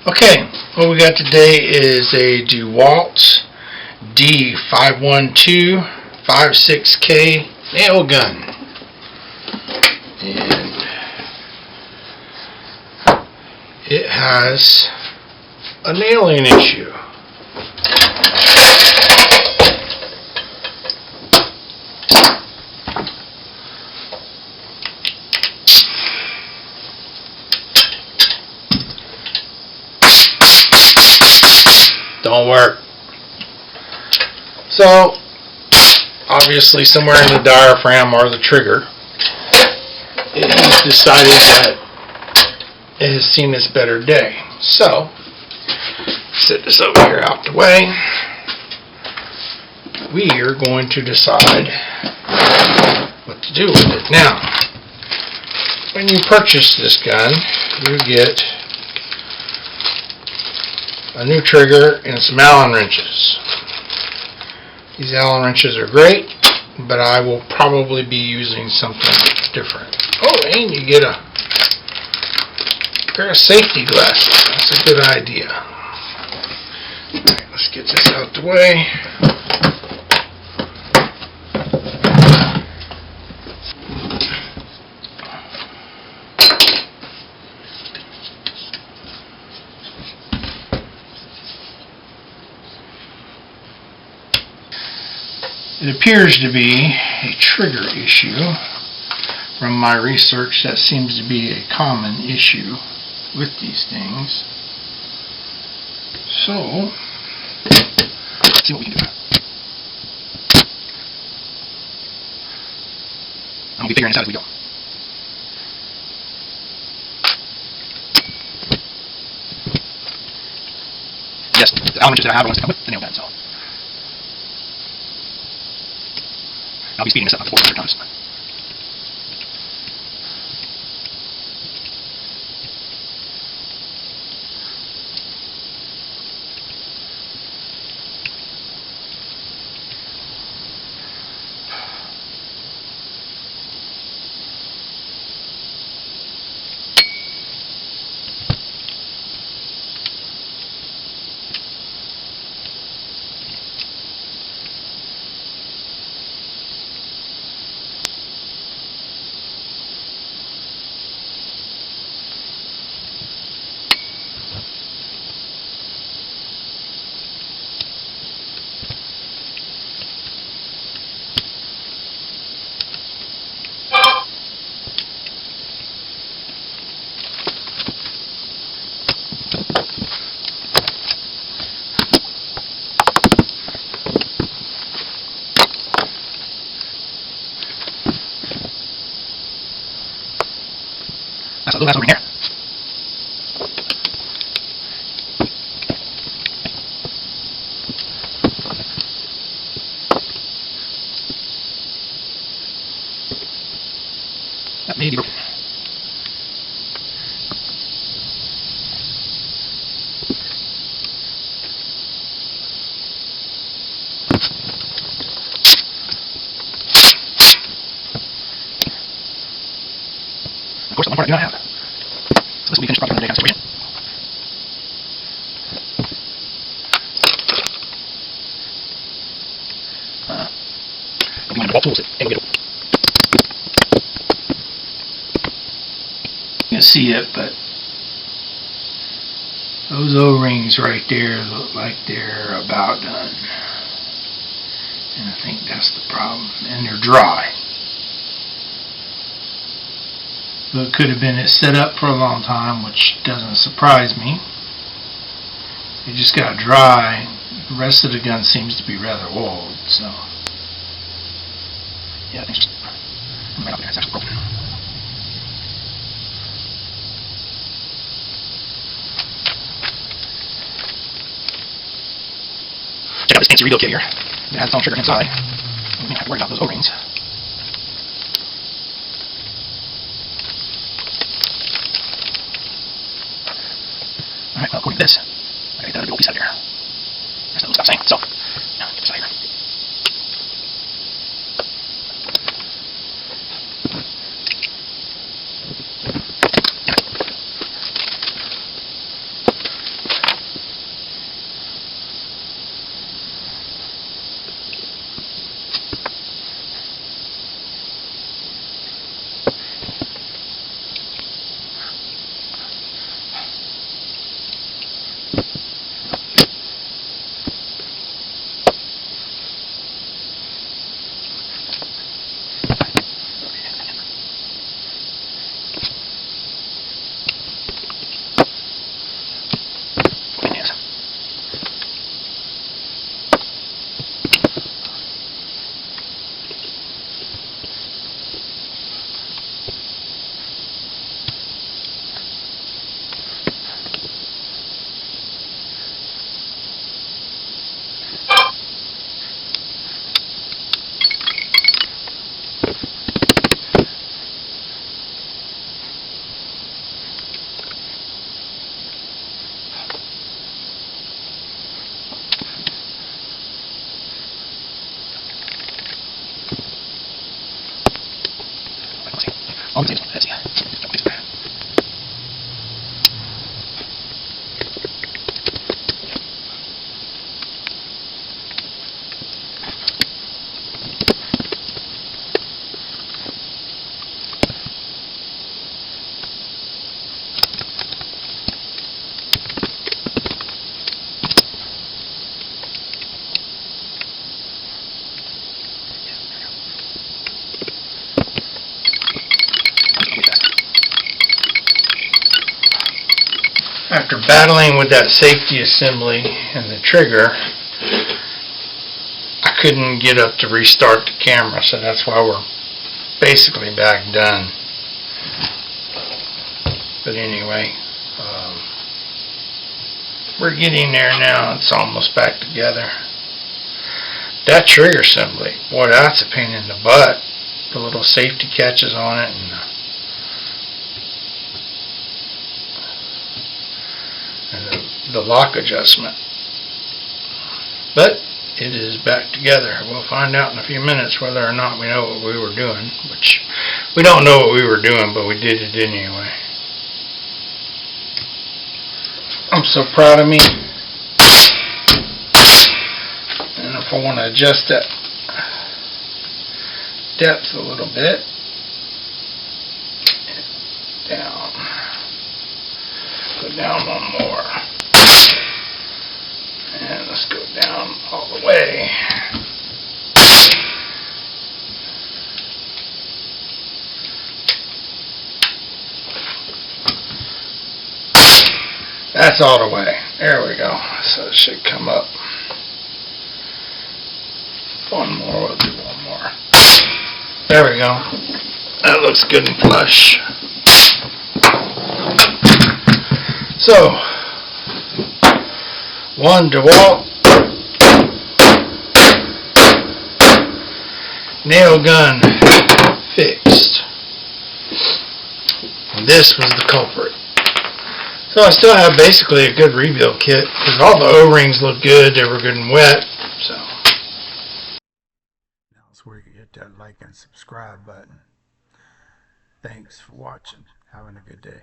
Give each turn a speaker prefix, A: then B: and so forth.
A: Okay, what we got today is a DeWalt D51256K nail gun. And it has a nailing issue. Don't work. So, obviously somewhere in the diaphragm or the trigger, it has decided that it has seen its better day. So, set this over here out the way. We are going to decide what to do with it. Now, when you purchase this gun, you get a new trigger and some Allen wrenches. These Allen wrenches are great, but I will probably be using something different. Oh, and you get a pair of safety glasses. That's a good idea. Alright, let's get this out the way. It appears to be a trigger issue. From my research, that seems to be a common issue with these things. So, let's see what we can do. I'll be figuring this out as we go. Yes, the Allen wrenches that I have are ones that come with the nail gun, so I'll be speeding this up to 400 times. That's a little over here. That may be broken. Of course, the one part I do not have. So this will be finished probably another day kind of situation. It'll be one of the DeWalt tools that anyway you can see it, but those O-rings right there look like they're about done. And I think that's the problem. And they're dry. So it could have been set up for a long time, which doesn't surprise me. It just got dry. The rest of the gun seems to be rather old, so yeah, I think it's just right out there. It's actually broken. Check out this fancy rebuild kit here. It has its own trigger inside. We don't have to worry about those O-rings. Alright, well, according to this, I gotta get that other piece out of here. That's not what I'm saying. So, now, get this out of here.
B: On the table. That's yeah.
A: After battling with that safety assembly and the trigger, I couldn't get up to restart the camera, so that's why we're basically back done. But anyway, we're getting there now. It's almost back together. That trigger assembly, boy, that's a pain in the butt. The little safety catches on it and the lock adjustment. But it is back together. We'll find out in a few minutes whether or not we know what we were doing, which we don't know what we were doing, but we did it anyway. I'm so proud of me. And if I want to adjust that depth a little bit, down, go down one more. And let's go down all the way. That's all the way. There we go. So it should come up. One more. We'll do one more. There we go. That looks good and flush. So, one DeWalt nail gun fixed. And this was the culprit. So I still have basically a good rebuild kit because all the O-rings look good. They were good and wet. So now it's where you can hit that like and subscribe button. Thanks for watching. Having a good day.